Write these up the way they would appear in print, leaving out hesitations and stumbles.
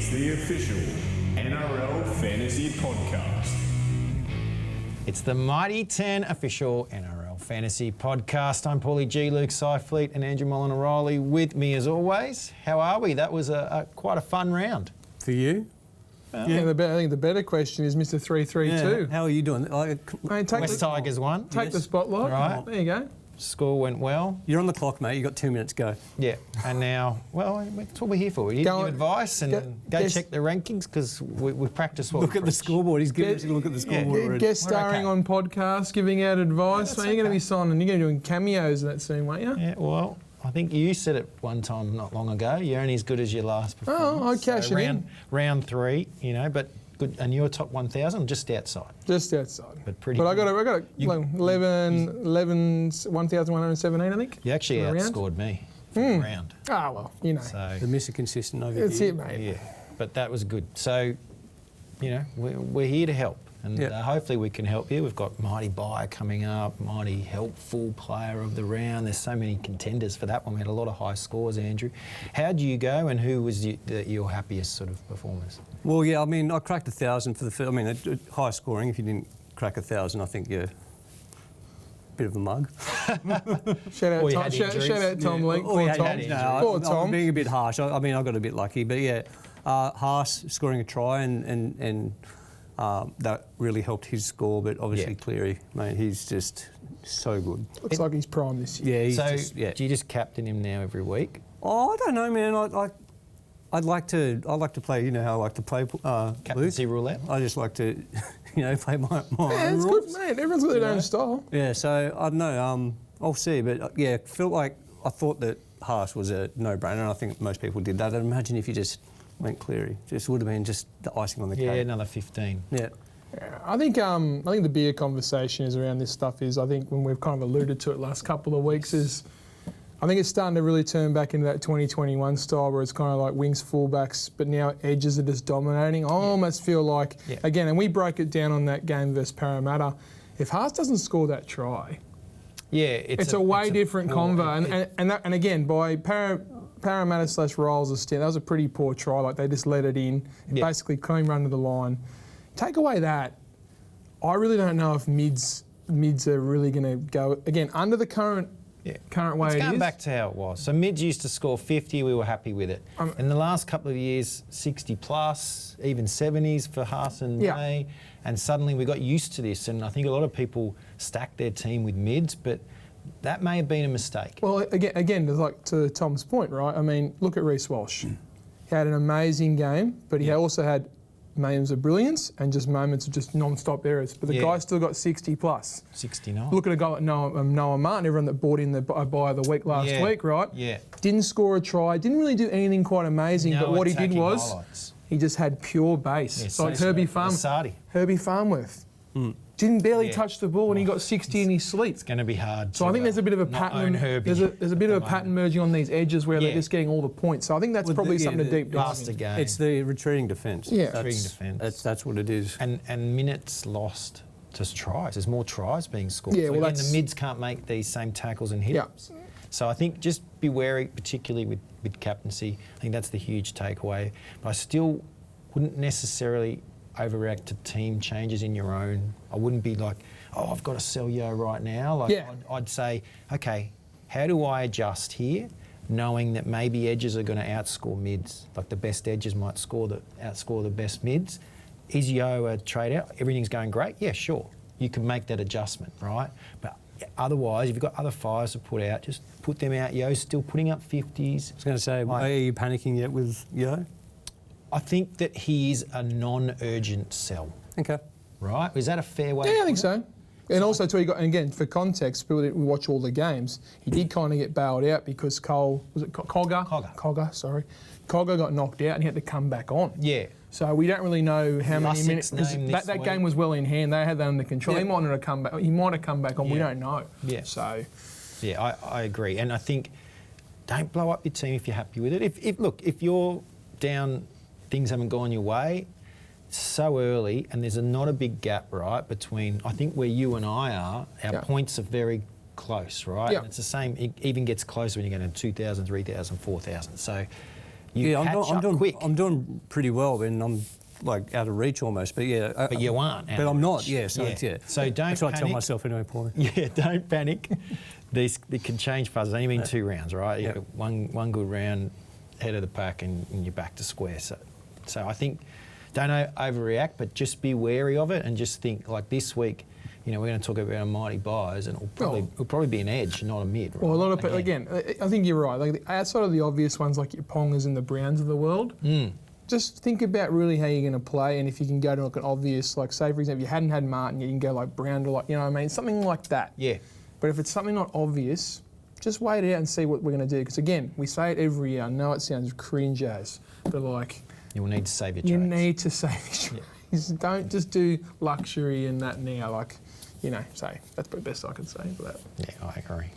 It's the official NRL Fantasy Podcast. It's the Mighty 10 official NRL Fantasy Podcast. I'm Paulie G, Luke Seifleet and Andrew Mullen-O'Reilly with me as always. How are we? That was quite a fun round. For you? I think the better question is Mr. 332. Yeah. How are you doing? Mate, take West Tigers won. Take the spotlight. Right. There you go. Score went well. You're on the clock, mate. You've got 2 minutes to go. Yeah. And now, well, that's what we're here for. We're here to give advice and go check the rankings because we practice what Look at the scoreboard. He's giving us a look at the scoreboard already. Guest starring on podcasts, giving out advice. Mate, you're going to be signing. You're going to be doing cameos in that soon, won't you? Yeah, well, I think you said it one time not long ago. You're only as good as your last performance. Oh, I cash it in. Round 3, but good. And you're top 1,000, just outside. Just outside. But pretty. But I got 1,117, I think. You actually outscored me for the round. Ah, well, So The Mr. Consistent over That's here. it, mate. yeah, but that was good. So, we're here to help. And hopefully we can help you. We've got Mighty Buyer coming up, Mighty Helpful Player of the Round. There's so many contenders for that one. We had a lot of high scores, Andrew. How'd you go and who was your happiest sort of performers? Well, yeah, I mean, I cracked 1,000 for the first. I mean, high scoring. If you didn't crack 1,000, I think you're a bit of a mug. Shout out Tom Link. Poor Tom. Poor Tom. I'm being a bit harsh. I mean, I got a bit lucky. But yeah, Haas scoring a try and that really helped his score, but obviously Cleary, mate, he's just so good. Looks like he's prime this year. Yeah, he's do you just captain him now every week? Oh, I don't know, man. I'd like to play. You know how I like to play. Captaincy Luke. roulette? I just like to, play my Yeah, own it's rules. good, mate. Everyone's got their own style. Yeah, so I don't know. I'll see, but felt like I thought that Haas was a no-brainer, and I think most people did that. I'd imagine if you just went Cleary, just would have been just the icing on the cake. Yeah, another 15. Yeah. I think the bigger conversation is around this stuff is, I think when we've kind of alluded to it last couple of weeks, is I think it's starting to really turn back into that 2021 style where it's kind of like wings, fullbacks, but now edges are just dominating. I almost feel like, again, and we broke it down on that game versus Parramatta, if Haas doesn't score that try, it's a way different convo. And again, by Parramatta/Rolls, that was a pretty poor try. Like they just let it in. It basically clean run to the line. Take away that, I really don't know if mids are really going to go again under the current way it's it going is. back to how it was. So mids used to score 50, we were happy with it. In the last couple of years, 60 plus, even 70s for Haas and May, and suddenly we got used to this. And I think a lot of people stacked their team with mids, but that may have been a mistake. Well, again, like to Tom's point, right? I mean, look at Reece Walsh. He had an amazing game, but he also had moments of brilliance and just moments of just non-stop errors. But the guy still got 60 plus. 69. Look at a guy like Noah Martin, everyone that bought in the buy of the week last week, right? Yeah. Didn't score a try, didn't really do anything quite amazing, but what he did was highlights. he just had pure base. Yeah, It's like Herbie Farmworth. Didn't barely touch the ball and he got 60 in his sleep. It's going to be hard. So I think there's a bit of a pattern. There's a bit of a pattern merging on these edges where they're just getting all the points. So I think that's probably something to deep dive the game. It's the retreating defence. Yeah. Retreating defence. That's what it is. And minutes lost to tries. There's more tries being scored. Yeah, so well, again, the mids can't make these same tackles and hit-ups. So I think just be wary, particularly with captaincy. I think that's the huge takeaway. But I still wouldn't necessarily overreact to team changes in your own. I wouldn't be like, I've got to sell Yo right now. I'd say, okay, how do I adjust here, knowing that maybe edges are going to outscore mids, like the best edges might outscore the best mids. Is Yo a trade out? Everything's going great? Yeah, sure. You can make that adjustment, right? But otherwise, if you've got other fires to put out, just put them out. Yo's still putting up 50s. I was going to say, are you panicking yet with Yo? I think that he is a non-urgent sell. Okay. Right? Is that a fair way? Yeah, I think so. And also, too, and again, for context, people that watch all the games, he did kind of get bailed out because Cogger got knocked out and he had to come back on. Yeah. So we don't really know how many minutes. That game was well in hand. They had that under control. He might not have come back. He might have come back on. We don't know. Yeah. So. Yeah, I agree. And I think don't blow up your team if you're happy with it. If you're down, things haven't gone your way, so early, and there's not a big gap, right, between, I think where you and I are, our points are very close, right? Yeah. And it's the same, it even gets closer when you get to 2,000, 3,000, 4,000. So You catch up quick. I'm doing pretty well, and I'm like out of reach almost. But yeah, but you aren't. But I'm not. Yeah. So So don't That's what I tell panic. myself anyway, Paulie. Yeah, don't panic. It can change fast. It's only been 2 rounds, right? Yeah. One good round, head of the pack, and you're back to square. So I think don't overreact, but just be wary of it, and just think like this week. You know, we're going to talk about our mighty buys, and it'll probably be an edge, not a mid. Right? Well, a lot of people, again, I think you're right. Like outside of the obvious ones, like your Pongas and the Browns of the world, just think about really how you're going to play, and if you can go to like an obvious, like say for example, you hadn't had Martin, you can go like Brown to like, you know what I mean, something like that. Yeah. But if it's something not obvious, just wait it out and see what we're going to do. Because again, we say it every year. I know it sounds cringe as, but like You'll need to save your trades. you need to save your trades. Don't just do luxury and that now. Like, you know, so that's the best I can say for that. Yeah, I agree.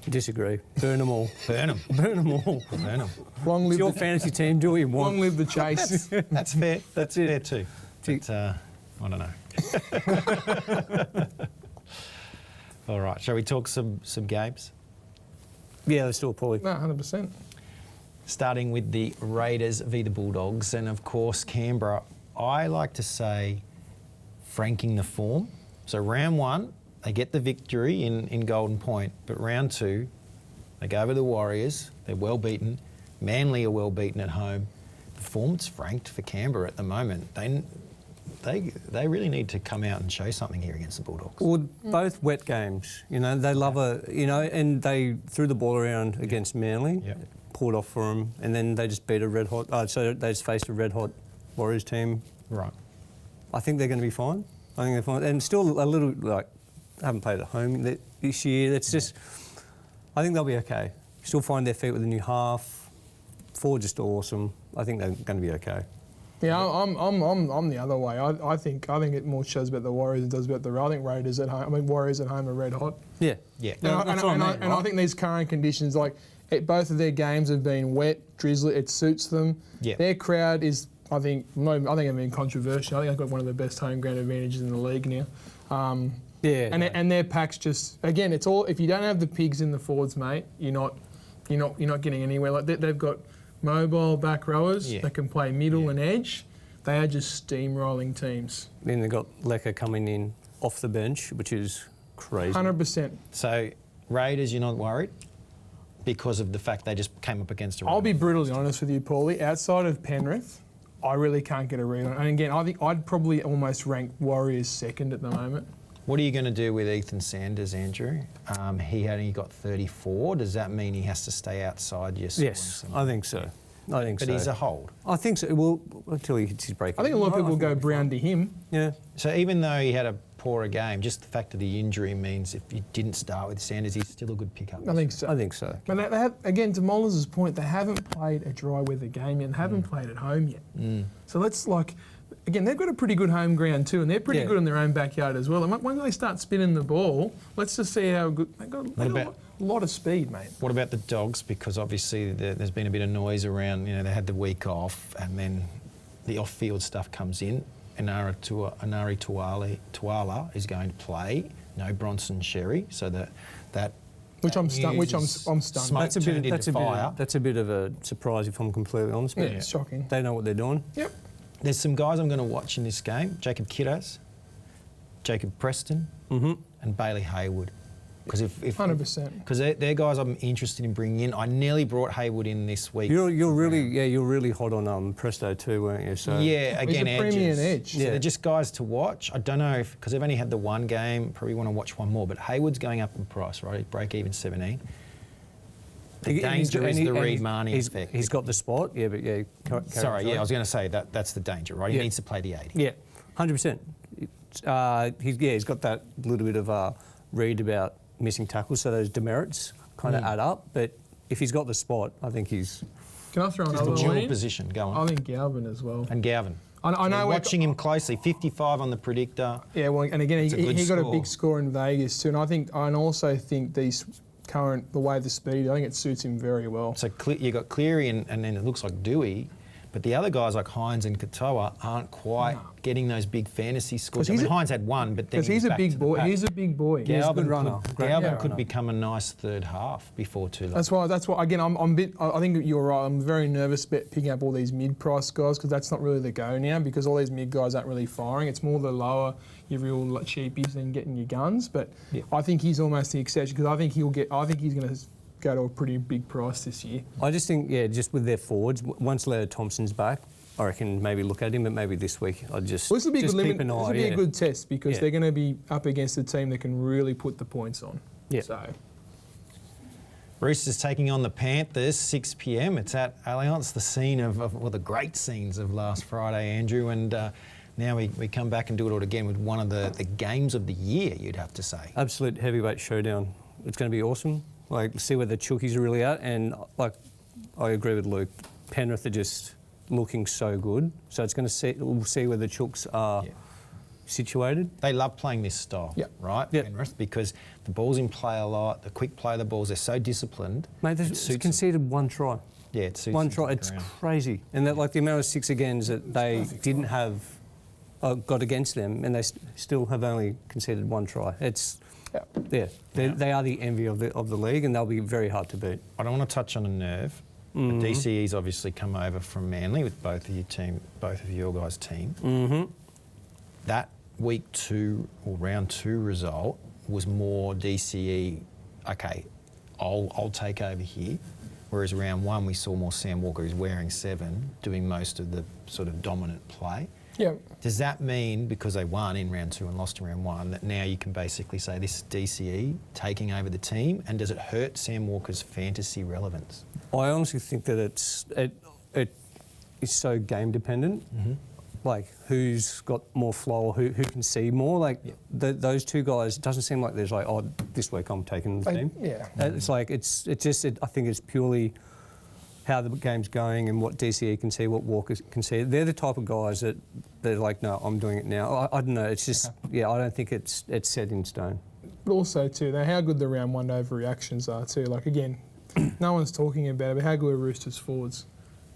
Disagree. Burn them all. Burn them. Burn them all. Burn them. Long It's live your the, fantasy team. Do what you want. long live the chase. That's fair. That's it. fair too. But, I don't know. All right, shall we talk some games? Yeah, let's do it, Paulie. No, 100%. Starting with the Raiders v the Bulldogs, and of course Canberra. I like to say franking the form. So round 1, they get the victory in Golden Point, but round 2, they go over the Warriors. They're well beaten. Manly are well beaten at home. The form's franked for Canberra at the moment. They really need to come out and show something here against the Bulldogs. Well, both wet games. You know, they love and they threw the ball around against Manly, pulled off for them, and then they just beat a red hot. So they just faced a red hot Warriors team. Right. I think they're going to be fine. I think they're fine, and still a little like haven't played at home this year. It's just, I think they'll be okay. Still find their feet with a new half. Forward just awesome. I think they're going to be okay. Yeah, I'm the other way. I think it more shows about the Warriors than it does about the. I think Raiders at home. I mean, Warriors at home are red hot. Yeah. And I think these current conditions, like both of their games have been wet, drizzly. It suits them. Yeah. Their crowd is, I think I'm being controversial. I think they've got one of the best home ground advantages in the league now. And their packs just, again, it's all. If you don't have the pigs in the forwards, mate, you're not getting anywhere. Like they've got mobile back rowers that can play middle and edge. They are just steamrolling teams. Then they've got Lecker coming in off the bench, which is crazy. 100%. So Raiders, you're not worried because of the fact they just came up against a I'll be brutally honest with you, Paulie. Outside of Penrith, I really can't get a read on it. And again, I think I'd probably almost rank Warriors second at the moment. What are you going to do with Ethan Sanders, Andrew? He only got 34. Does that mean he has to stay outside your squad? Yes, I think so. But he's a hold. I think so. Well, until he hits his break. I think a lot of people go Brown to him. Yeah. So even though he had a poorer game, just the fact of the injury means if you didn't start with Sanders, he's still a good pickup. I think so. I think so. But they have, again, to Mollers' point, they haven't played a dry weather game yet and haven't played at home yet. So let's again, they've got a pretty good home ground too, and they're pretty good in their own backyard as well. And once they start spinning the ball, let's just see how good. They've got a lot of speed, mate. What about the Dogs? Because obviously there's been a bit of noise around, they had the week off and then the off-field stuff comes in. Anari Tuala is going to play. No Bronson Sherry, so that Which I'm stunned. That's a bit of a surprise if I'm completely honest. Yeah, it's shocking. They know what they're doing. Yep. There's some guys I'm going to watch in this game. Jacob Kiddos, Jacob Preston, and Bailey Haywood. Because if 100%. Because they're guys I'm interested in bringing in. I nearly brought Haywood in this week. You're really hot on Presto too, weren't you? So yeah, again, he's a premium edge. So they're just guys to watch. I don't know because they've only had the one game. Probably want to watch one more. But Haywood's going up in price, right? Break even 17. The danger is the Reid Marnie effect. He's got the spot, I was going to say that's the danger, right? He needs to play the 80. Yeah, 100%. He's got that little bit of read about missing tackles, so those demerits kind of add up. But if he's got the spot, I think he's... Can I throw another dual one in? position, go on. I think Galvin as well. And Galvin. I know watching him closely, 55 on the predictor. Yeah, well, and again, he got a big score in Vegas too, and I also think the way the speed, I think it suits him very well. So you got Cleary and then it looks like Dewey, But the other guys like Hines and Katoa aren't quite getting those big fantasy scores. I mean, Hines had one, but then he's a big boy. He's a big boy. Galvin He's a good runner. Galvin could become a nice third half before too long. That's why. Again, I'm a bit. I think you're right. I'm very nervous about picking up all these mid-price guys because that's not really the go now. Because all these mid guys aren't really firing. It's more the lower, your real cheapies and getting your guns. But I think he's almost the exception because I think he's going to go to a pretty big price this year. I just think, just with their forwards, once Leo Thompson's back, I reckon maybe look at him, but maybe this week I'd just, this will be just good keep an eye. This will be a good test because they're going to be up against a team that can really put the points on. Yeah. So. Roosters taking on the Panthers, 6 p.m. It's at Allianz, the scene of the great scenes of last Friday, Andrew, and now we come back and do it all again with one of the games of the year, you'd have to say. Absolute heavyweight showdown. It's going to be awesome. Like, see where the Chookies are really at, and like, I agree with Luke. Penrith are just looking so good, so it's going to we'll see where the Chooks are situated. They love playing this style, right? Penrith, because the ball's in play a lot, the quick play of the balls, they're so disciplined. Mate, they've conceded one try. Yeah, it suits one try. It's crazy, and that like the amount of 6 agains that they didn't have got against them, and they still have only conceded one try. It's they are the envy of the league, and they'll be very hard to beat. I don't want to touch on a nerve. But DCE's obviously come over from Manly with both of your guys' team. Mm-hmm. That week 2 or round 2 result was more DCE. Okay, I'll take over here. Whereas round 1 we saw more Sam Walker, who's wearing 7, doing most of the sort of dominant play. Yeah. Does that mean, because they won in round 2 and lost in round 1, that now you can basically say this is DCE taking over the team? And does it hurt Sam Walker's fantasy relevance? I honestly think that it is so game dependent. Mm-hmm. Like, who's got more flow, who can see more. Like, those two guys, it doesn't seem like there's like, oh, this week I'm taking the team. Yeah. It's like, I think it's purely how the game's going and what DCE can see, what Walker can see. They're the type of guys that they're like, no, I'm doing it now. I don't know. It's just, I don't think it's set in stone. But also, too, how good the round 1 overreactions are, too. Like, again, no one's talking about it, but how good are Roosters forwards?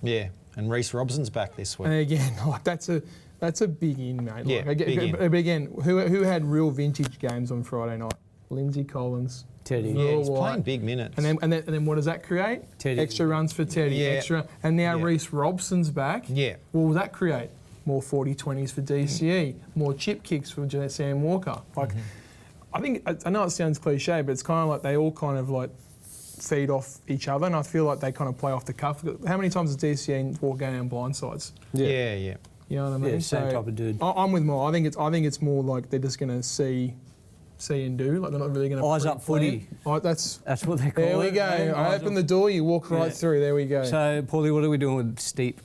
Yeah, and Reece Robson's back this week. And again, like that's a big in, mate. Yeah, like, big in. But again, who had real vintage games on Friday night? Lindsay Collins. Teddy. Yeah, he's playing big minutes. And then what does that create? Teddy. Extra runs for Teddy. And now Reece Robson's back. Yeah. What will that create? More 40-20s for DCE, more chip kicks for Sam Walker. Like, I know it sounds cliche, but it's kind of like they all kind of like feed off each other, and I feel like they kind of play off the cuff. How many times does DCE walk down blindsides? Yeah. You know what I mean? Yeah, same type of dude. I'm with Mo. I think it's more like they're just going to see and do. Like, they're not really going to eyes up footy. That's what they call it. There we go. I open the door, you walk right through. There we go. So, Paulie, what are we doing with Steep?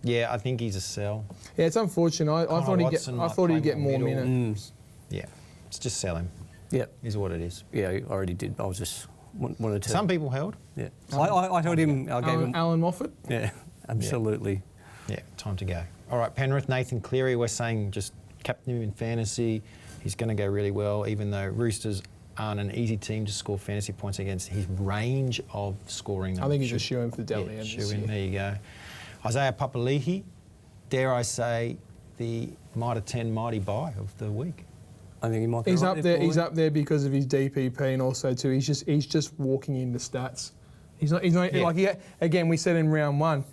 Yeah, I think he's a sell. Yeah, it's unfortunate. I thought he'd get more minutes. Yeah, it's just sell him. Yeah, is what it is. Yeah, I already did. I was just wanted to. Some people held. Yeah, I held him. I gave him Alan Moffat. Yeah, absolutely. Yeah, time to go. All right, Penrith, Nathan Cleary. We're saying just captain him in fantasy. He's going to go really well, even though Roosters aren't an easy team to score fantasy points against. His range of scoring. I think he's just shooing for the Dally M. Shoo-in, there you go. Isaiah Papali'i, dare I say, the Mitre 10 mighty buy of the week. I think he might be He's right up there. He's up there because of his DPP, and also too, he's just walking into stats. He's not like again. We said in round 1,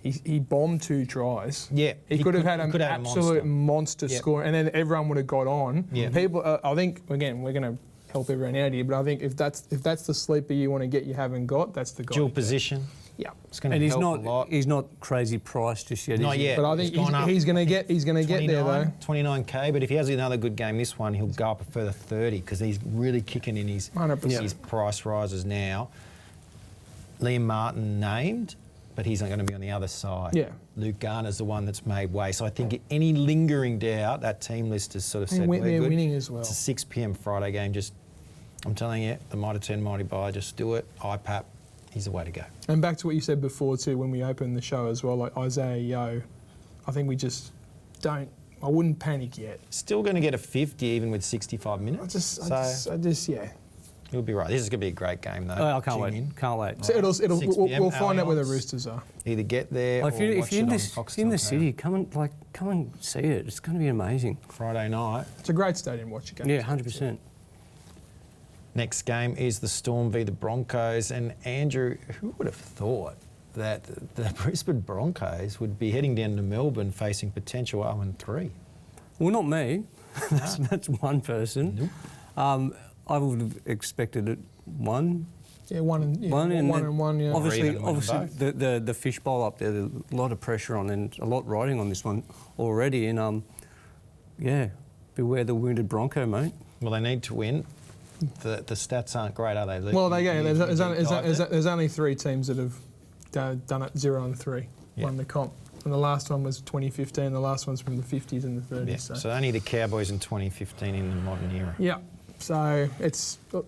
he bombed 2 tries. Yeah, he could have had an absolute monster score, and then everyone would have got on. Yeah. People, I think again, we're going to help everyone out here, but I think if that's the sleeper you want to get, you haven't got, that's the guy. Dual position. Yeah, it's going to help a lot. He's not crazy priced just yet. Not yet. But I think he's going to get there though. 29k. But if he has another good game this one, he'll go up a further 30 because he's really kicking in his 100%. price rises now. Liam Martin named, but he's not going to be on the other side. Yeah. Luke Garner's the one that's made way. So I think any lingering doubt, that team list has sort of said we're good. Winning as well. It's a 6 p.m. Friday game. I'm telling you, the Mitre 10 mighty buy. Just do it. IPAP. He's the way to go. And back to what you said before too, when we opened the show as well, like Isaiah Yeo, I think we just don't. I wouldn't panic yet. Still going to get a 50 even with 65 minutes. I just You'll be right. This is going to be a great game, though. Oh, I can't Tune wait. in. Can't wait. So we'll find out where the Allianz. Roosters are. Either get there Well, or if you're watch in it this, on if you're in the Foxtel city, come and see it. It's going to be amazing. Friday night. It's a great stadium to watch a game. Yeah, 100%. Next game is the Storm v the Broncos. And Andrew, who would have thought that the Brisbane Broncos would be heading down to Melbourne facing potential 0-3? Well, not me. That's one person. Nope. I would have expected it one. Yeah, one and one. Yeah. Obviously, even win them the fishbowl up there, there's a lot of pressure on and a lot riding on this one already. And beware the wounded Bronco, mate. Well, they need to win. The stats aren't great, are they? Well, there's only 3 teams that have done it 0-3, won the comp. And the last one was 2015. The last one's from the 50s and the 30s. Yeah. So only the Cowboys in 2015 in the modern era. Yeah. So it's a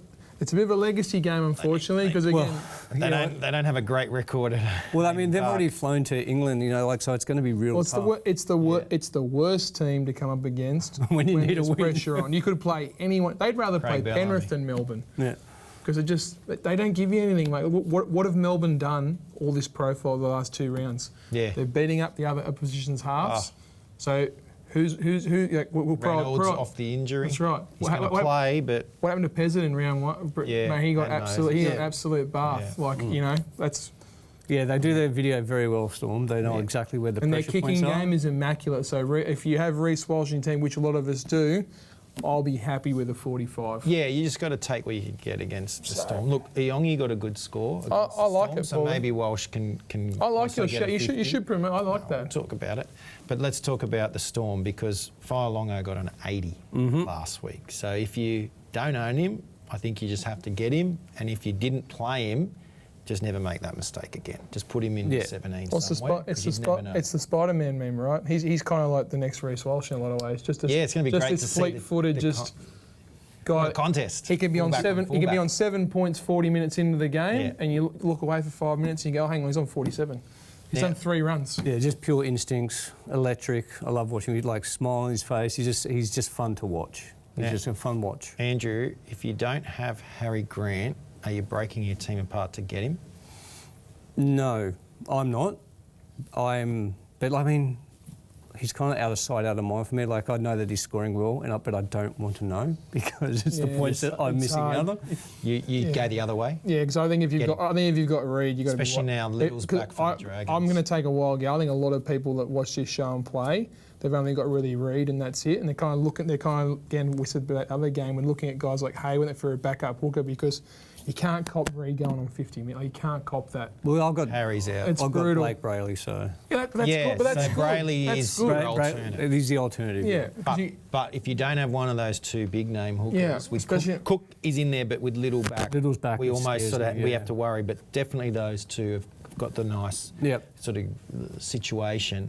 bit of a legacy game, unfortunately, because again, They don't have a great record. Well, I mean, they've already flown to England, so it's going to be real tough. it's the worst team to come up against When you need a there's win. pressure on. You could play anyone. They'd rather play Craig Bellamy. Penrith than Melbourne. Yeah. Because they don't give you anything. Like, what have Melbourne done all this profile the last 2 rounds? Yeah. They're beating up the other opposition's halves. So who? Like, we'll Reynolds off the injury. That's right. He's going to play, but What happened to Peasant in round 1? Yeah, Man, he got had absolute. He got an Yeah. absolute bath. Yeah. Like that's. Yeah, they do their video very well, Storm. They know exactly where the And their pressure kicking points are. game is immaculate. So if you have Reece Walsh in your team, which a lot of us do, I'll be happy with a 45. yeah, you just got to take what you can get against the Storm. Look, Iongi got a good score. I against the like Storm, it, so Paulie. maybe Walsh can. I like also your get show. a You 50. should promote. I like We'll that. talk about it. But let's talk about the Storm because Failongo got an 80 last week. So if you don't own him, I think you just have to get him. And if you didn't play him, just never make that mistake again. Just put him in the 17 Well, somewhere. it's 'cause you never know. the Spider-Man meme, right? He's kind of like the next Reece Walsh in a lot of ways. Just Yeah, it's gonna be just great this to see fleet-footed, the just What guy. a contest. He could be on Fullback 7. and He could be fullback. on 7 points, 40 minutes into the game, Yeah. and you look away for 5 minutes and you go, oh, hang on, he's on 47. He's Yeah. done 3 runs. Yeah, just pure instincts, electric. I love watching him. Like smile on his face. He's just fun to watch. He's Yeah. just a fun watch. Andrew, if you don't have Harry Grant, are you breaking your team apart to get him? No, I'm not. But I mean, he's kind of out of sight, out of mind for me. Like I know that he's scoring well, but I don't want to know because it's the Yeah, points that I'm it's missing hard. out on. You go the other way? Yeah, because I think if you've Get got Reid, you've got to be. Especially now Little's back from the Dragons. I'm going to take a wild go. I think a lot of people that watch this show and play, they've only got really Reid and that's it. And again, we said about that other game, when looking at guys like Hayward for a backup hooker because you can't cop Reid going on 50 minutes. You can't cop that. Well, I've got Harry's out. It's I've got brutal. Blake Brayley, so Yeah, that's Yeah, good. But that's so good. Brayley That's is good. your alternative. He's the alternative. Yeah. But if you don't have one of those 2 big name hookers, Yeah, with especially- Cook is in there, but with Little back, Little's back we and almost scares sort of me, we yeah. have to worry. But definitely those 2 have got the nice Yep. sort of situation.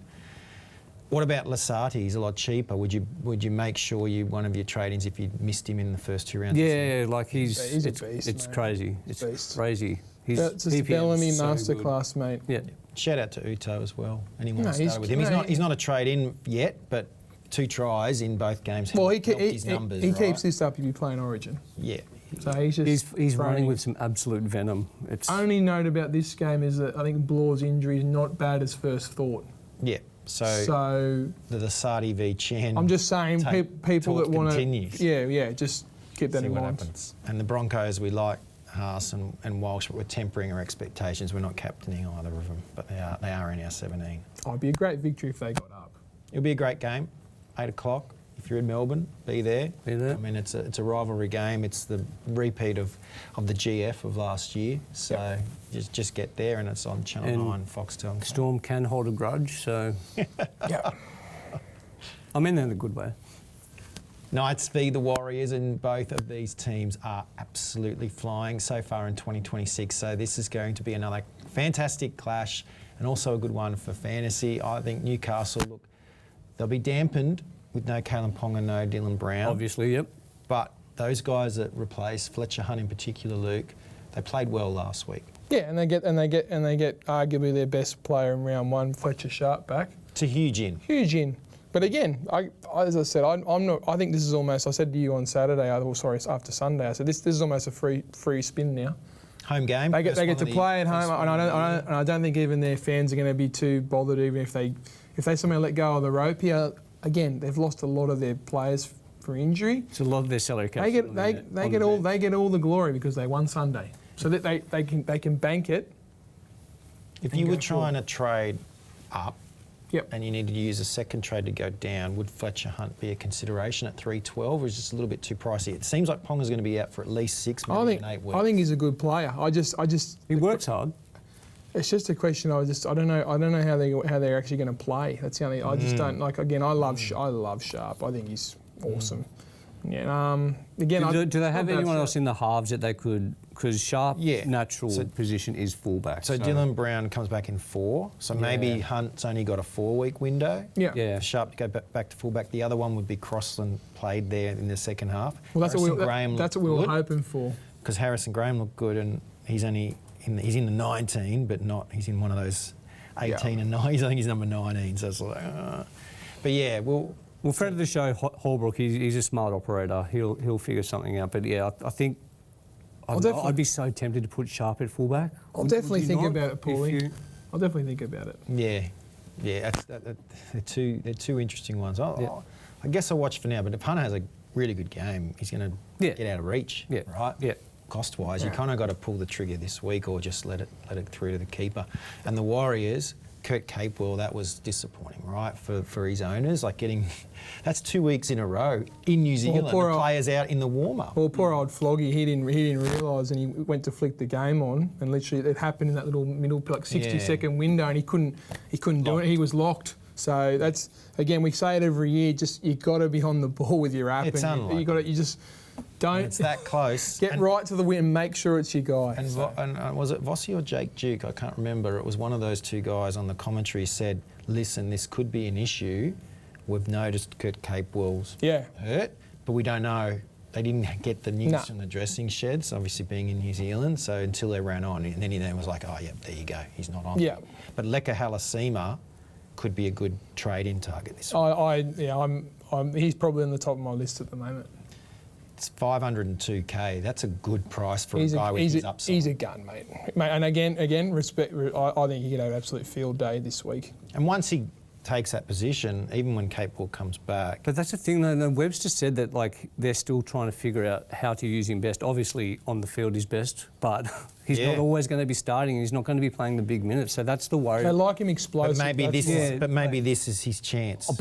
What about Lasati? He's a lot cheaper. Would you make sure one of your trade-ins if you missed him in the first 2 rounds? Yeah, like He's a it's beast, mate. crazy. He's It's a beast. crazy. That's just PPM is Bellamy so masterclass, mate. good. Yeah. Shout out to Uto as well. Anyone No, that started with him? He's not a trade-in yet, but 2 tries in both games. Well, helped his numbers. he right? keeps this up if you play in Origin. Yeah. So he's just He's running throwing- with some absolute venom. It's Only note about this game is that I think Blaw's injury is not bad as first thought. Yeah. So the Lasati v Chen. I'm just saying, people talk that want to, continues. yeah, just keep that See in what mind. happens. And the Broncos, we like Haas and Walsh, but we're tempering our expectations. We're not captaining either of them, but they are in our 17. Oh, it'd be a great victory if they got up. It'll be a great game. 8 o'clock. If you're in Melbourne, be there. Be there. I mean, it's a rivalry game. It's the repeat of the GF of last year. So just get there, and it's on Channel And 9, Foxtel. and Storm can hold a grudge, so Yeah. I mean that in a good way. Knights v the Warriors, and both of these teams are absolutely flying so far in 2026. So this is going to be another fantastic clash, and also a good one for fantasy. I think Newcastle, look, they'll be dampened with no Kalen Ponga, no Dylan Brown. Obviously, yep. But those guys that replaced Fletcher Hunt in particular, Luke, they played well last week. Yeah, and they get arguably their best player in round 1, Fletcher Sharp, back. It's a huge in. Huge in. But again, as I said, I'm not. I think this is almost. I said to you on Saturday. After Sunday, I said this is almost a free spin now. Home game. They get to play at home, and I don't think even their fans are going to be too bothered, even if they somehow let go of the rope here. Again, they've lost a lot of their players for injury. It's a lot of their salary cap. They get all the glory because they won Sunday, so that they can bank it. If you were trying to trade up, Yep. and you needed to use a second trade to go down, would Fletcher Hunt be a consideration at 312, or is it just a little bit too pricey? It seems like Ponga's going to be out for at least 6, maybe 8 weeks. I think he's a good player. He works hard. It's just a question. I don't know how they're actually going to play. That's the only. I just don't like. Again, I love Sharp. I think he's awesome. Yeah. Do they have anyone else in the halves that they could? Because Sharp's natural position is fullback. So Dylan Brown comes back in 4. So maybe Hunt's only got a 4-week window. Yeah. For Sharp to go back to fullback. The other one would be Crossland, played there in the second half. Well, that's what we were hoping for. Because Harrison Graham looked good, and he's only he's in the 19, but not. He's in one of those 18 and 9. I think he's number 19. So it's like, but yeah, Well, friend of the show, Holbrook, he's a smart operator. He'll figure something out. But yeah, I think I'd be so tempted to put Sharp at fullback. I'll definitely think about it, Paulie. I'll definitely think about it. Yeah. They're two interesting ones. I guess I'll watch for now. But if Hunter has a really good game, he's going to get out of reach, right? Yeah. Cost-wise, you kind of got to pull the trigger this week, or just let it through to the keeper. And the Warriors. Kurt Capewell, that was disappointing, right, for his owners. Like that's 2 weeks in a row in New Zealand. The players out in the warm-up. Well, poor old Floggy, he didn't realise, and he went to flick the game on, and literally it happened in that little middle 60-second window, and he couldn't do it. He was locked. So that's, again, we say it every year. Just you got to be on the ball with your app. It's unlikely. You just. Don't. It's that close. Get right to the win and make sure it's your guy. And was it Vossi or Jake Duke? I can't remember. It was one of those two guys on the commentary said, listen, this could be an issue. We've noticed Kurt Capewell's hurt, but we don't know. They didn't get the news from the dressing sheds, obviously being in New Zealand, so until they ran on. And then he was like, there you go, he's not on. Yeah. But Leka Halasima could be a good trade-in target this week. He's probably on the top of my list at the moment. It's $502K. That's a good price for a guy with his upside. He's a gun, mate. And again, respect. I think he could have an absolute field day this week. And once he takes that position, even when Capewell comes back. But that's the thing, though. Webster said that they're still trying to figure out how to use him best. Obviously, on the field is best, but he's not always going to be starting. He's not going to be playing the big minutes. So that's the worry. They like him explosive. But maybe this is his chance. I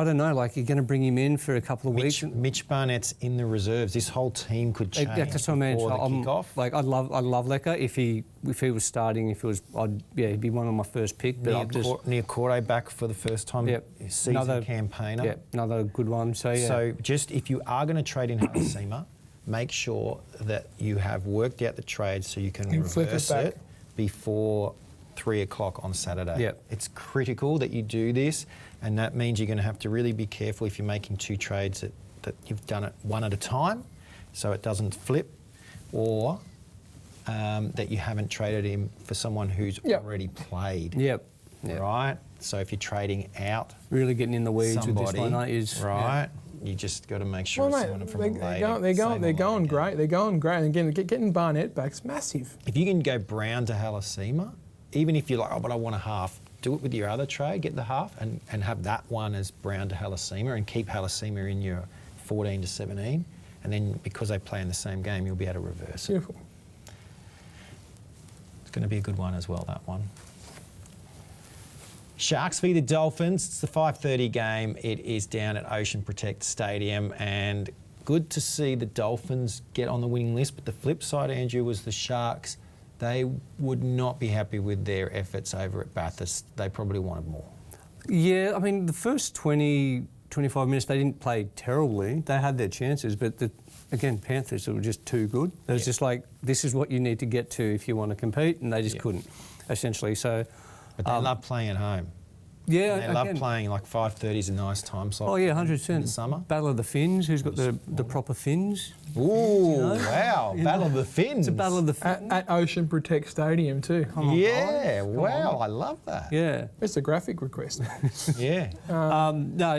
don't know. You're going to bring him in for a couple of weeks. Mitch Barnett's in the reserves. This whole team could change that's what I mean. before the kickoff. I'd love Leka if he was starting. He'd be one of my first pick. But Near Corday back for the first time. Season campaigner. Yeah, another good one. So just if you are going to trade in Halasima, make sure that you have worked out the trade so you can reverse it before 3 o'clock on Saturday. Yep. It's critical that you do this, and that means you're going to have to really be careful if you're making 2 trades that you've done it one at a time so it doesn't flip, or that you haven't traded him for someone who's already played. Yep. Right? So if you're trading out, really getting in the weeds with this one, you just got to make sure it's someone from they're going great. They're going great. And again, getting Barnett back's massive. If you can go Brown to Halasima, even if you're like, but I want a half, do it with your other trade, get the half, and have that one as Brown to Halasima, and keep Halasima in your 14 to 17. And then because they play in the same game, you'll be able to reverse it. Beautiful. It's going to be a good one as well, that one. Sharks v the Dolphins. It's the 5:30 game. It is down at Ocean Protect Stadium, and good to see the Dolphins get on the winning list. But the flip side, Andrew, was the Sharks. They would not be happy with their efforts over at Bathurst. They probably wanted more. Yeah, I mean, the first 20, 25 minutes, they didn't play terribly. They had their chances, but again, Panthers were just too good. It was just like, this is what you need to get to if you want to compete, and they just couldn't, essentially. So. But they love playing at home. Yeah, And they love playing like 5:30 is a nice time slot. Oh yeah, In 100%. the summer. Battle of the Finns. Who's got the proper fins? Ooh, wow. Battle of the Finns. It's a battle of the Finns. At Ocean Protect Stadium too. Yeah, wow, I love that. Yeah. It's a graphic request. Yeah. No,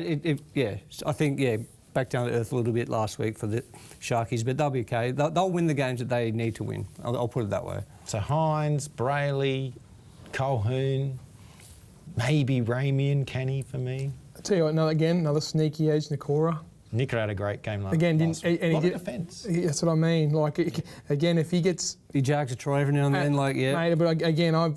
I think, back down to earth a little bit last week for the Sharkies, but they'll be okay. They'll win the games that they need to win. I'll put it that way. So Hines, Brayley, Colhoun, maybe Ramian, Kenny for me. I tell you what, another sneaky edge, Nakora. Nicker had a great game last Again, last week. and A lot he of did. defence. That's what I mean. Like again, if he gets, He jags a try every now and then, mate, but again, I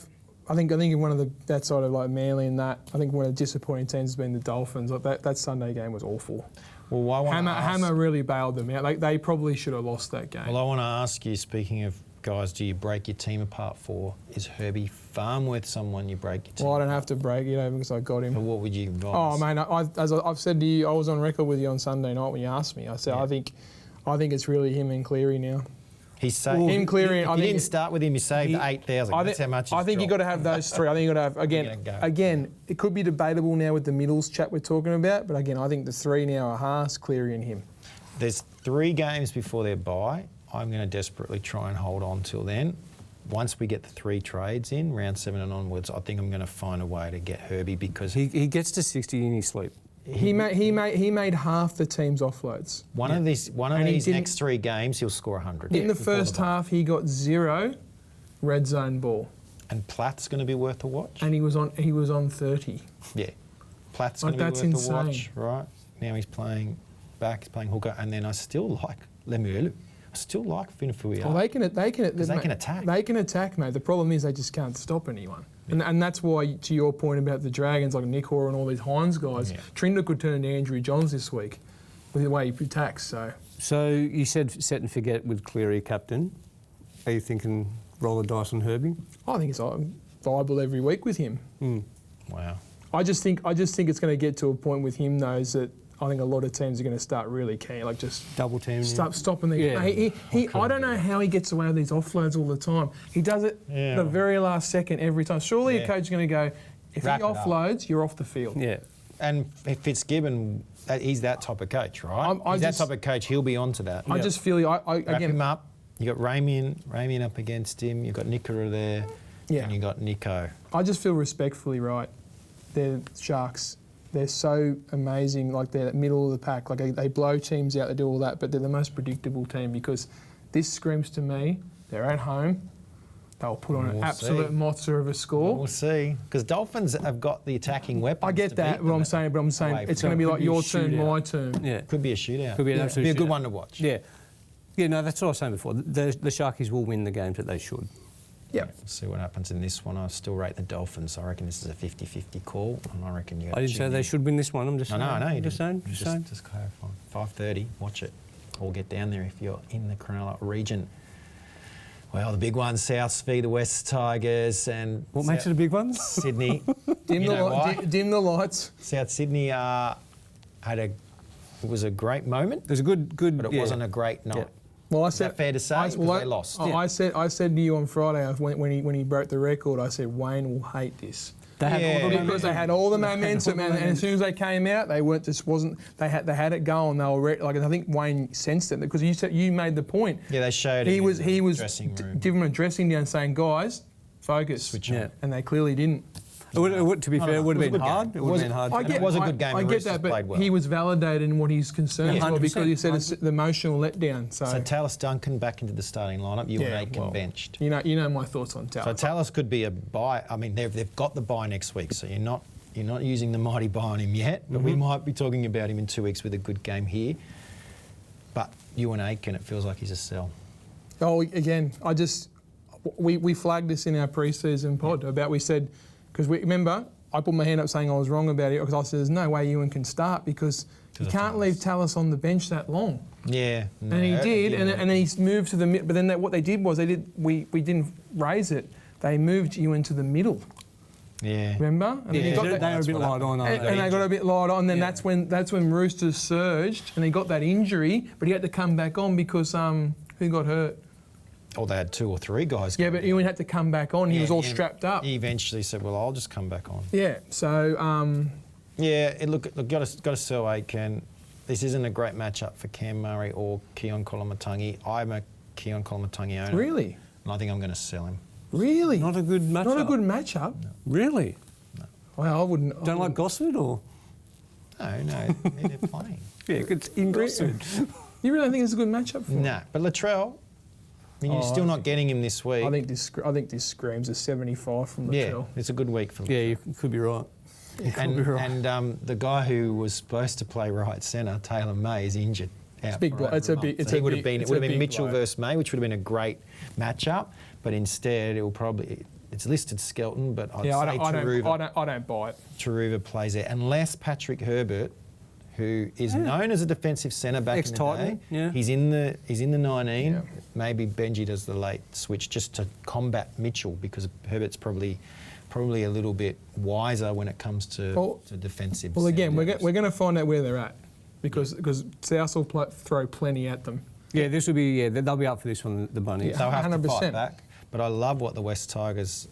think in one of that side of like Manly and that, I think one of the disappointing teams has been the Dolphins. Like that Sunday game was awful. Well, I want to ask, Hammer really bailed them out. Like they probably should have lost that game. Well, I want to ask you, speaking of guys, do you break your team apart for? Is Herbie Farmworth someone you break your team Well, I don't have to break it because I got But him. what would you advise? Oh, man, as I've said to you, I was on record with you on Sunday night when you asked me. I said, I think it's really him and Cleary now. He's saved. Him, Cleary, If I you think didn't start with him, you saved 8,000. That's how much I think you've got to have those three. I think you've got to have, again, it could be debatable now with the middles chat we're talking about, but again, I think the three now are Haas, Cleary and him. There's 3 games before their bye. I'm going to desperately try and hold on till then. Once we get the 3 trades in, round 7 and onwards, I think I'm going to find a way to get Herbie because He gets to 60 in his sleep. He made half the team's offloads. One of these next 3 games, he'll score 100. In the before first bye. half, he got 0 red zone ball, And Platt's going to be worth a watch. and he was on 30. Yeah, Platt's Like, going to be that's worth a watch, insane. right? Now he's playing back, he's playing hooker, and then I still like Lemuelu. I still like Finifui. Well, they can attack. They can attack, mate. The problem is they just can't stop anyone. And that's why, to your point about the Dragons, like Nick Hoare and all these Hines guys, Trinder could turn into Andrew Johns this week with the way he attacks. So you said set and forget with Cleary captain. Are you thinking roll the dice on Herbie? I think it's viable every week with him. Wow. I just think it's going to get to a point with him, though, is that I think a lot of teams are going to start really keen, like just Double team. stopping the. Yeah. I don't know how he gets away with these offloads all the time. He does it the very last second every time. Surely a coach is going to go, if Wrap he it up. offloads, you're off the field. Yeah. And if Fitzgibbon, he's that type of coach, right? He's that type of coach. He'll be onto that. I just feel Wrap again. him up. You got Ramian up against him. You got Nicola there. Yeah. And you got Nico. I just feel respectfully right. They're Sharks. They're so amazing. Like they're middle of the pack. Like they blow teams out. They do all that, but they're the most predictable team because this screams to me. They're at home. They'll put on an absolute monster of a score. We'll see. Because Dolphins have got the attacking weapons. I get that, but I'm saying it's going to be like your turn, my turn. Yeah. Could be a shootout. Could be an absolute Be a good shootout. one to watch. Yeah. Yeah, no, that's what I was saying before. The Sharkies will win the games that they should. Yeah. We'll see what happens in this one. I still rate the Dolphins. I reckon this is a 50-50 call, and I reckon you. I didn't say they should win this one. I'm just saying. I know. Just saying. Just clarifying. 5:30. Watch it. Or get down there if you're in the Cronulla region. Well, the big ones, Souths v the West Tigers, and What makes it a big one? Sydney. Dim the lights. South Sydney it was a great moment, It was a good, but it wasn't a great night. Yeah. Well, I Is that fair to say? Because they lost. I said to you on Friday when he broke the record, I said Wayne will hate this. They had all the Because they had all the momentum, and as soon as they came out, they weren't. Just wasn't. They had it going. They were like I think Wayne sensed it because you made the point. Yeah, they showed He it was in the dressing room. giving him a dressing down, saying guys, focus. Switch on. Yeah. And they clearly didn't. To be fair, it would have been hard. game. It would have been hard. It was a good game. I The get Roosters that, but played well. he was validated in what he's concerned Yeah, about because he 100%. said it's the emotional letdown. So Tallis Duncan back into the starting lineup. You and Aitken benched. You know my thoughts on So Tallis. Tallis could be a buy. I mean, they've got the buy next week, so you're not using the mighty buy on him yet. But we might be talking about him in 2 weeks with a good game here. But you and Aitken, it feels like he's a sell. Oh, again, we flagged this in our pre-season pod about we said because remember I put my hand up saying I was wrong about it because I said there's no way Ewan can start because you can't leave Tallis on the bench that long. Yeah, And he did, and then he's moved to the mid. But then what they did was we didn't raise it. They moved Ewan to the middle. Yeah. Remember? And Yeah, he got they that, were a bit light on. and they got a bit light on. And then that's when Roosters surged, and he got that injury. But he had to come back on because who got hurt? or they had 2 or 3 guys. Yeah, come but in. he had to come back on. He was all strapped up. He eventually said, "Well, I'll just come back on." Yeah. So. Look, got to sell Aiken. This isn't a great matchup for Cam Murray or Keon Kolomatangi. I'm a Keon Kolomatangi owner. Really? And I think I'm going to sell him. Really? Not a good matchup. Not a good matchup. No. Really? No. Well, I wouldn't. Don't like Gosford or? No, they're playing. Yeah, it's in Gosford. You really don't think it's a good matchup for him? No, but Latrell, you're still not getting him this week. I think this screams a 75 from Latrell. It's a good week for Latrell. Yeah, you could be right. And the guy who was supposed to play right centre, Taylor May, is injured. It's big blow. It would have been Mitchell versus May, which would have been a great matchup. But instead, it's listed Skelton, but I'd say Taruva. I don't buy it. Taruva plays there, unless Patrick Herbert, who is known as a defensive centre back in the day. Yeah. He's in the 19. Yeah. Maybe Benji does the late switch just to combat Mitchell, because Herbert's probably a little bit wiser when it comes to defensive. Well, again, centre. we're going to find out where they're at because South will throw plenty at them. Yeah, this will be. Yeah, they'll be up for this one. The Bunnies. Yeah. They'll have to 100%. fight back. But I love what the West Tigers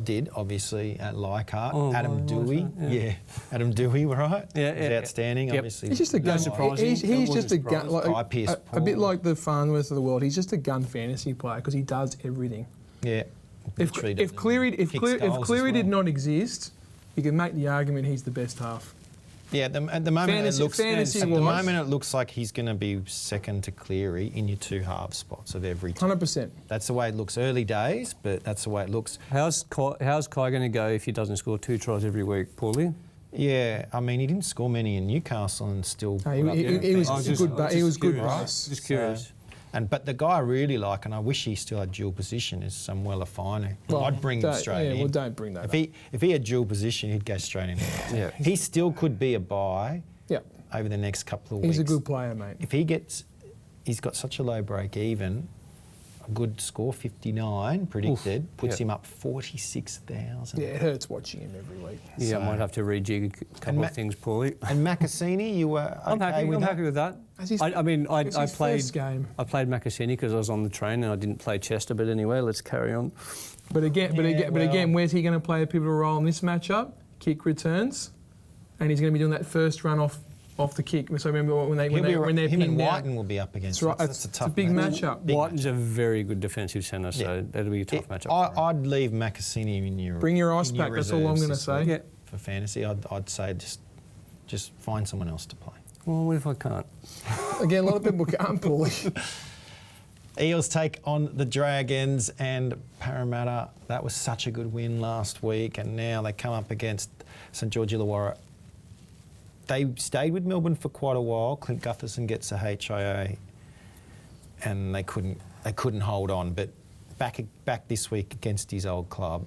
did, obviously, at Leichhardt. Oh, Adam Dewey. Yeah. Adam Dewey, right? Yeah, He's yeah. outstanding, Yep. obviously. He's just a gun. He's just a gun. Like, Pierce a bit Paul. like the Farnworth of the world. He's just a gun fantasy player because he does everything. Yeah. If Cleary did not exist, you could make the argument he's the best half. Yeah, at the moment Fantasy-wise. it looks like he's going to be second to Cleary in your 2 half spots of every team. 100%. That's the way it looks early days, but that's the way it looks. How's Kai going to go if he doesn't score 2 tries every week, Paulie? Yeah, I mean, he didn't score many in Newcastle and still... He was good, right? Just curious. But the guy I really like, and I wish he still had dual position, is Samuel Afinu. Well, I'd bring him straight in. Yeah, well, don't bring that up. If he had dual position, he'd go straight in. Yeah. He still could be a buy over the next couple of weeks. He's a good player, mate. If he's got such a low break even, a good score, 59 predicted, puts him up 46,000. Yeah, it hurts watching him every week. Yeah, So- I might have to rejig a couple of things, Paulie. And Macassini, you were okay I'm happy. with I'm that? happy with that. It's his I first game. played Macassini because I was on the train and I didn't play Chester. But anyway, let's carry on. But again, where's he going to play a pivotal role in this matchup? Kick returns, and he's going to be doing that first run off the kick. So remember when they're Him pinned and down. Whiten will be up against. That's right. That's It's a tough a big match. matchup. Whiten's a very good defensive centre, so that'll be a tough matchup. for him. I'd leave Macassini in your. Bring your ice in pack. That's all I'm reserves going to this say. week Yeah. For fantasy, I'd say just find someone else to play. Well, what if I can't? Again, a lot of people can't, Paulie. Eels take on the Dragons and Parramatta. That was such a good win last week, and now they come up against St George Illawarra. They stayed with Melbourne for quite a while. Clint Gutherson gets a HIA, and they couldn't hold on. But back this week against his old club,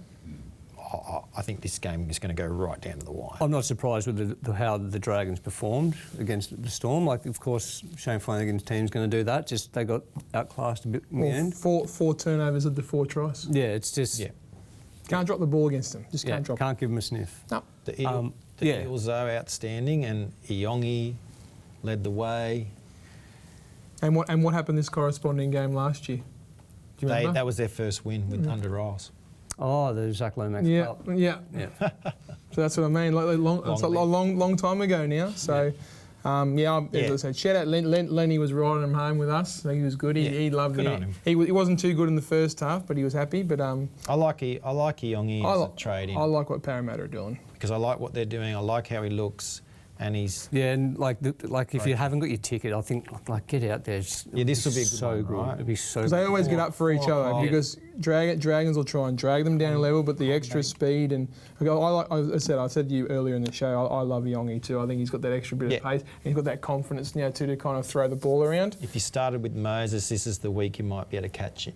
I think this game is going to go right down to the wire. I'm not surprised with how the Dragons performed against the Storm. Like, of course, Shane Flanagan's team's going to do that. Just they got outclassed a bit in the end. Four turnovers of the 4 tries. Yeah, it's just Can't drop the ball against them. Just can't drop can't give them a sniff. it. No. The Eels are outstanding, and Iongi led the way. And what happened this corresponding game last year? Do you remember? That was their first win with under Ross. Oh, the Zach Lomax. Yeah. Yeah. So that's what I mean. It's a long time ago now. So, as I said, shout out Lenny was riding him home with us. So he was good. He loved good it. on him. He wasn't too good in the first half, but he was happy. But I like Iongi as a trade-in. I like what Parramatta are doing. Because I like what they're doing. I like how he looks, and he's... Yeah, and if you haven't got your ticket, I think this will be a good so one, good, right? It'll be so Because good. they always get up for each other because Dragons will try and drag them down a level, but the extra speed and I said to you earlier in the show, I love Iongi too. I think he's got that extra bit of pace and he's got that confidence now too to kind of throw the ball around. If you started with Moses, this is the week you might be able to cash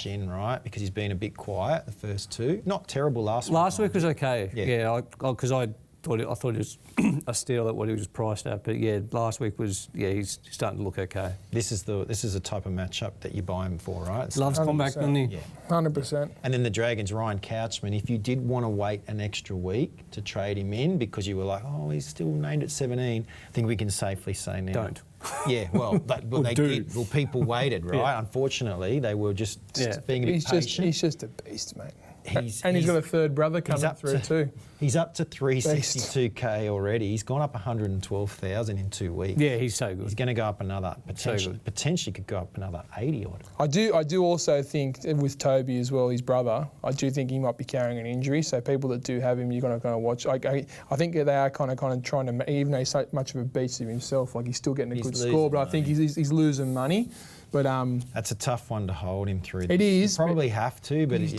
in, right? Because he's been a bit quiet the first 2. Not terrible last week. Last week was okay. Yeah. Because I thought it was a steal at what he was priced at. But last week was he's starting to look okay. This is a type of matchup that you buy him for, right? Loves comeback, doesn't he? Yeah. 100%. And then the Dragons, Ryan Couchman, if you did want to wait an extra week to trade him in because you were like, oh, he's still named at 17, I think we can safely say now. Don't. Yeah, well, people waited, right? Yeah. Unfortunately, they were just being a bit patient. He's just a beast, mate. He's got a third brother coming through too. He's up to 362k already. He's gone up 112,000 in 2 weeks. Yeah, he's so good. He's going to go up another, potentially could go up another 80 odd. I do also think with Toby as well, his brother, I do think he might be carrying an injury. So people that do have him, you're going to kind of watch. I think they are kind of trying to, even though he's so much of a beast of himself, like he's still getting a good score, but I think he's losing money. But that's a tough one to hold him through. It is. You probably have to, but it's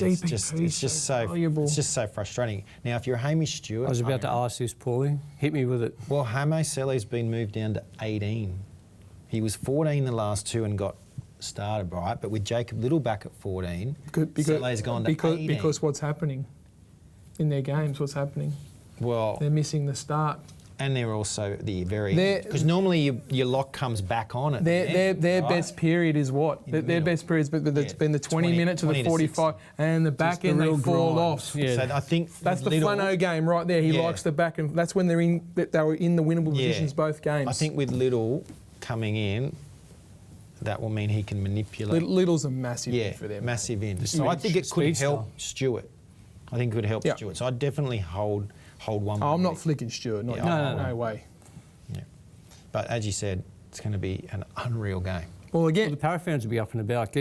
just so frustrating. Now, if you're Hamish Stewart, I was about to ask this, Paulie. Hit me with it. Well, Hamo Selle's been moved down to 18. He was 14 the last two and got started, right? But with Jacob Little back at 14, Selle's gone to 18. Because what's happening in their games? What's happening? Well, they're missing the start. And they're also because normally your lock comes back on it. Their best period is what? Their best period has been the 20 minutes to the 45, and the back end they fall off. Yeah. So I think that's the Flano game right there. He likes the back, and that's when they were in the winnable positions both games. I think with Little coming in, that will mean he can manipulate. Little's a massive in for them. Massive in. So I think it could help Stewart. I think it could help Stewart. So I'd definitely hold one. I'm not flicking Stewart. No way. Yeah. But as you said, it's going to be an unreal game. Well, again, the Para fans will be up and about.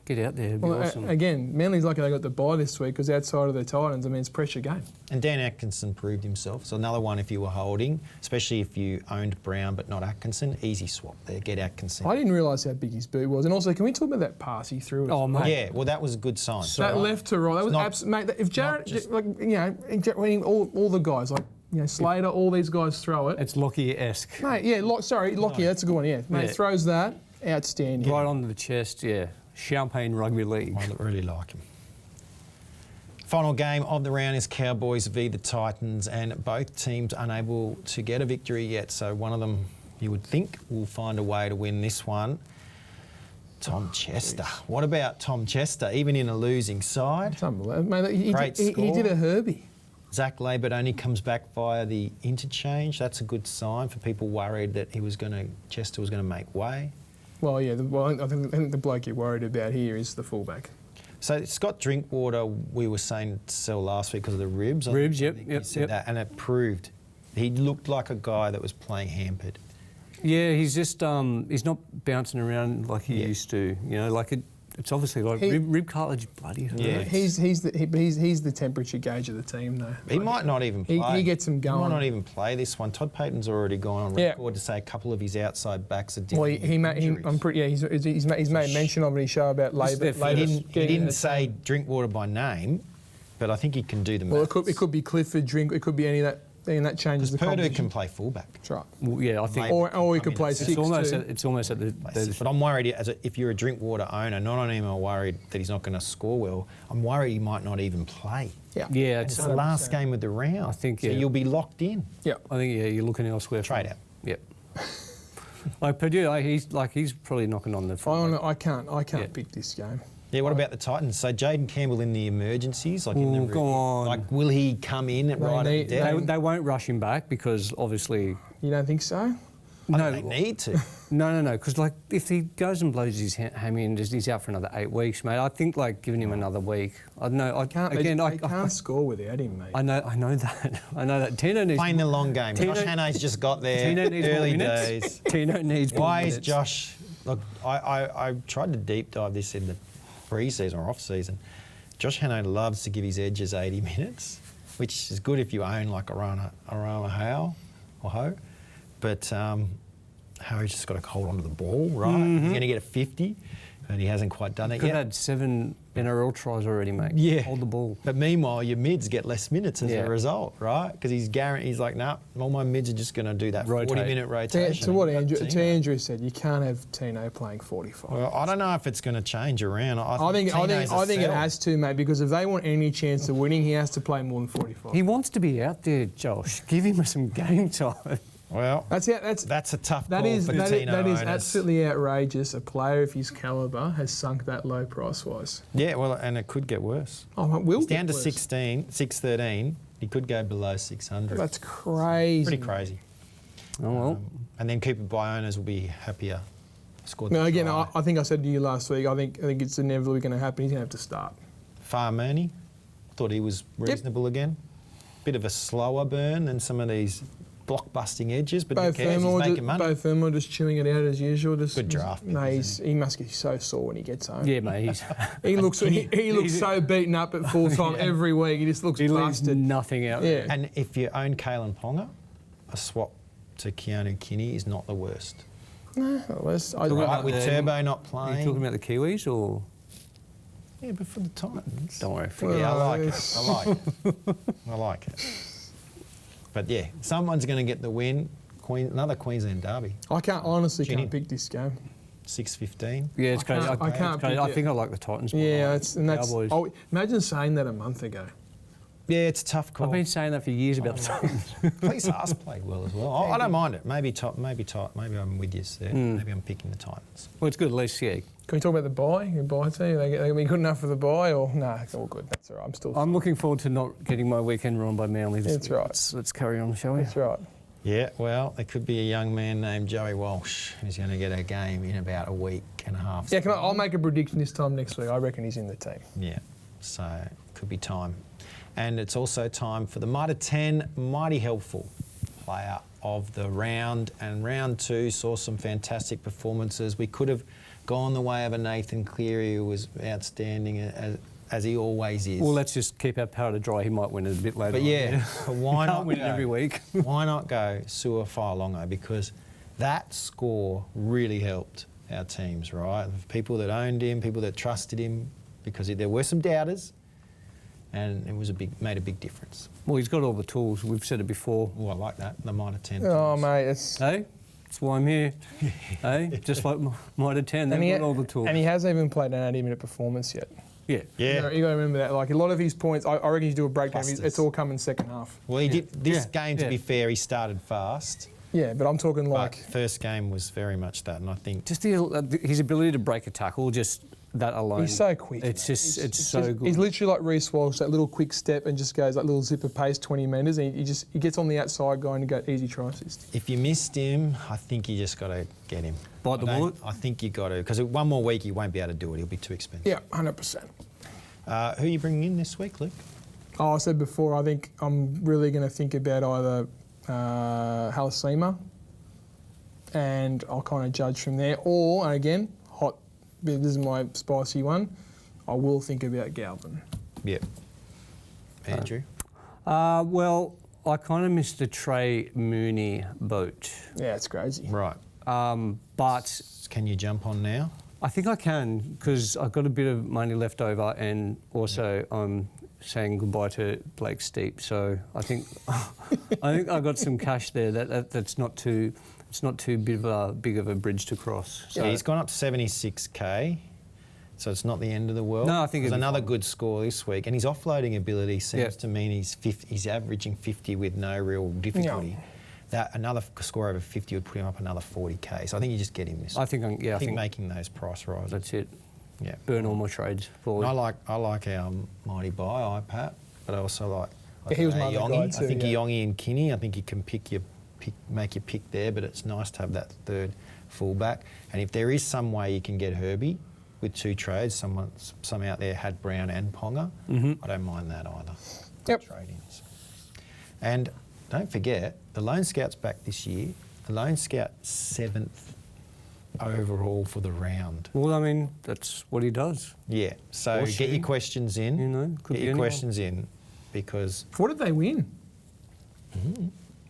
Get out there. It'd be awesome. Again, Manly's lucky they got the bye this week because outside of the Titans, I mean, it's a pressure game. And Dan Atkinson proved himself. So another one if you were holding, especially if you owned Brown but not Atkinson, easy swap there. Get Atkinson. I didn't realise how big his boot was. And also, can we talk about that pass he threw? Oh, mate. Yeah, well, that was a good sign. That left to right, that was absolutely... Mate, if Jared, all the guys, like, Slater, all these guys throw it. It's Lockyer-esque. Mate, Lockyer, that's a good one, yeah. Mate, throws that, outstanding. Right onto the chest, yeah. Champagne Rugby League. I really like him. Final game of the round is Cowboys v the Titans, and both teams unable to get a victory yet. So one of them, you would think, will find a way to win this one. Tom Chester. What about Tom Chester, even in a losing side? It's unbelievable. Mate, Great he did a Herbie. Zach Labert only comes back via the interchange. That's a good sign for people worried that Chester was going to make way. Well, yeah. I think the bloke you're worried about here is the fullback. So Scott Drinkwater, we were saying to sell last week because of the ribs. Ribs, yep. That, and it proved he looked like a guy that was playing hampered. Yeah, he's just he's not bouncing around like he used to. It's obviously like rib cartilage bloody hurt. Yeah, he's the temperature gauge of the team, though. He might not even play. He gets him going. He might not even play this one. Todd Payton's already gone on record to say a couple of his outside backs are different. Well, he's made mention of it in his show about Labour. He didn't say Drinkwater by name, but I think he can do the maths. Well, it could be Clifford, Drink. It could be any of that. And that changes the Purdue can play fullback. That's right. Well, yeah, I think. Or he could play six. It's almost at the. But I'm worried, if you're a Drinkwater owner, not only am I worried that he's not going to score well, I'm worried he might not even play. Yeah, it's the last game of the round. I think. So you'll be locked in. Yeah. I think you're looking elsewhere. Trade out. Yep. Like Purdue, he's probably knocking on the front. I can't pick this game. Yeah, what about the Titans? So Jaden Campbell in the emergencies, go on. Like, will he come in right at the death? They won't rush him back because obviously. You don't think so? No, they need to. No, because like if he goes and blows his hammy and he's out for another 8 weeks, mate. I think like giving him another week. I don't know. I can't score without him, mate. I know that. Tino needs playing the long game. Josh Hannay's just got there. Tino needs early more minutes. days. Tino needs more Why minutes. is Josh? Look, I tried to deep dive this in the pre-season or off-season. Josh Hannay loves to give his edges 80 minutes, which is good if you own like Arama Howe or Ho. But Harry's just got to hold onto the ball, right? He's going to get a 50, and he hasn't quite done it yet. Could have had 7 NRL tries already, mate. Yeah. Hold the ball. But meanwhile, your mids get less minutes as a result, right? Because he's like, nah, all my mids are just going to do that 40-minute rotation. To what Andrew said, you can't have Tino playing 45. Well, I don't know if it's going to change around. I think it has to, mate, because if they want any chance of winning, he has to play more than 45. He wants to be out there, Josh. Give him some game time. Well, that's a tough call for Tino That is owners. absolutely outrageous. A player of his calibre has sunk that low price-wise. Yeah, well, and it could get worse. Oh, it will He's get down to worse. 613. He could go below 600. That's crazy. Pretty crazy. Oh, well. And then Cooper Bionas will be happier. Scored No, the again, try. I think I said to you last week, I think it's inevitably going to happen. He's going to have to start. Farmani, thought he was reasonable again. Bit of a slower burn than some of these block-busting edges, but who cares? He's making money. Both them are just chewing it out as usual. Good draft pick, No, isn't he must get so sore when he gets home. Yeah, mate. He looks so beaten up at full time every week. He just looks He leaves busted. nothing out. Yeah. And if you own Kalen Ponga, a swap to Keanu Kinney is not the worst. With Turbo not Are playing. you talking about the Kiwis or? Yeah, but for the Titans. Don't worry. Yeah, I like it. I like it. I like it. But yeah, someone's going to get the win. Another Queensland derby. I honestly Ginny. can't pick this game. 6:15. Yeah, it's crazy. I can't pick I it. think I like the Titans more. Yeah, like that's. Cowboys. Oh, imagine saying that a month ago. Yeah, it's a tough call. I've been saying that for years about the Titans. Police Haas played well as well. I don't mind it. Maybe I'm with you there. Maybe I'm picking the Titans. Well, it's good at least, yeah. Can we talk about the buy? Your buy team? They going to be good enough for the buy, or no? It's all good. That's all right. I'm looking forward to not getting my weekend run by Manly. That's right. Let's carry on, shall we? That's right. Yeah, well, there could be a young man named Joey Walsh who's going to get a game in about a week and a half. Yeah, I'll make a prediction this time next week. I reckon he's in the team. Yeah, so could be time. And it's also time for the Mitre 10 Mighty Helpful Player of the Round. And round 2 saw some fantastic performances. We could have gone the way of a Nathan Cleary, who was outstanding as he always is. Well, let's just keep our powder dry. He might win it a bit later. But yeah, but why Can't not win it go- every week. Why not go Sua Failongo? Because that score really helped our teams, right? People that owned him, people that trusted him, because there were some doubters, and it was made a big difference. Well, he's got all the tools. We've said it before. Oh, I like that. The Mitre 10. Oh, tools. mate, it's. Hey, that's why I'm here. Hey, just like Mitre 10, they've got all the tools. And he hasn't even played an 80-minute performance yet. Yeah. Yeah. You got to remember that. Like a lot of his points, I reckon he's do a breakdown. Clusters. It's all coming second half. Well, he did this Yeah. game. To Yeah. be fair, he started fast. Yeah, but I'm talking But like. first game was very much that, and I think Just his ability to break a tackle, just that alone. He's so quick. It's mate. just, He's it's so just- good. He's literally like Reece Walsh, that little quick step and just goes like little zipper pace, 20 metres, and he gets on the outside guy and go easy try assist. if you missed him, I think you just got to get him. Bite the bullet? I think you got to, because one more week he won't be able to do it. He'll be too expensive. Yeah, 100%. Who are you bringing in this week, Luke? Oh, I said before, I think I'm really going to think about either Halasima, and I'll kind of judge from there. Or, and again, this is my spicy one, I will think about Galvin. Yep. Andrew? Well, I kind of missed the Trey Mooney boat. Yeah, it's crazy. Right. But Can you jump on now? I think I can because I've got a bit of money left over, and also I'm saying goodbye to Blake Steep. So I think I got some cash there. That's not too. It's not too big of a bridge to cross. So Yeah, he's gone up 76k, so it's not the end of the world. No, I think it's it'll be another fine. good score this week, and his offloading ability seems Yeah. to mean he's averaging 50 with no real difficulty. That another score over 50 would put him up another 40k. So I think you just get him this. I think I think making those price rises. that's it. Yeah. Burn all my trades for And you. I like our mighty buy, IPAT, but I also like. Yeah, he was my other guy Yongi. too, I think yeah. Yongi and Kinney. I think you can make your pick there, but it's nice to have that third fullback. And if there is some way you can get Herbie with 2 trades, some out there had Brown and Ponga. I don't mind that either. Yep. Trade-ins. And don't forget, the Lone Scout's back this year. The Lone Scout 7th overall for the round. Well, I mean, that's what he does. Yeah. So Or get she. your questions in. You know, could get be your anyone. questions in, because What did they win?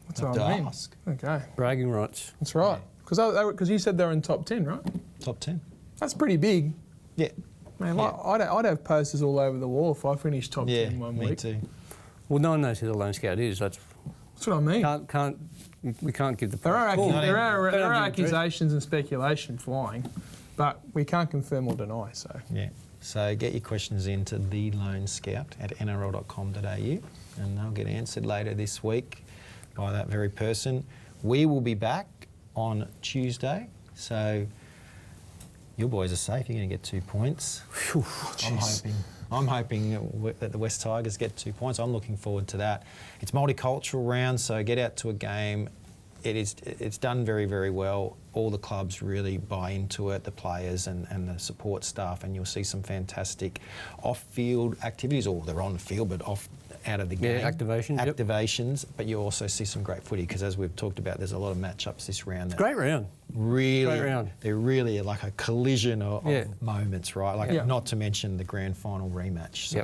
That's have what to I mean. ask. Okay, Bragging rights. that's right. Because you said they're in top 10, right? Top 10. That's pretty big. Yeah. Man, Yeah. like, I'd have posters all over the wall if I finished top 10 one me week. too. Well, no one knows who the Lone Scout is. That's what I mean. We can't give the. There are, Well, there are, don't there are have the truth. accusations and speculation flying, but we can't confirm or deny. So Yeah. So get your questions into the Lone Scout at nrl.com.au, and they'll get answered later this week by that very person. We will be back on Tuesday, so your boys are safe. You're going to get 2 points. I'm hoping that the West Tigers get 2 points. I'm looking forward to that. It's multicultural round, so get out to a game. it's done very, very well. All the clubs really buy into it, the players and the support staff, and you'll see some fantastic off-field activities, or they're on the field, but out of the game. Activations, but you also see some great footy, because as we've talked about, there's a lot of matchups this round. Great round. Really, great round. They're really like a collision of moments, right? Like not to mention the grand final rematch.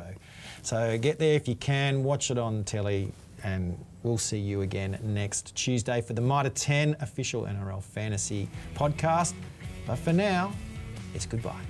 So get there if you can, watch it on telly, and we'll see you again next Tuesday for the Mitre 10 official NRL Fantasy Podcast. But for now, it's goodbye.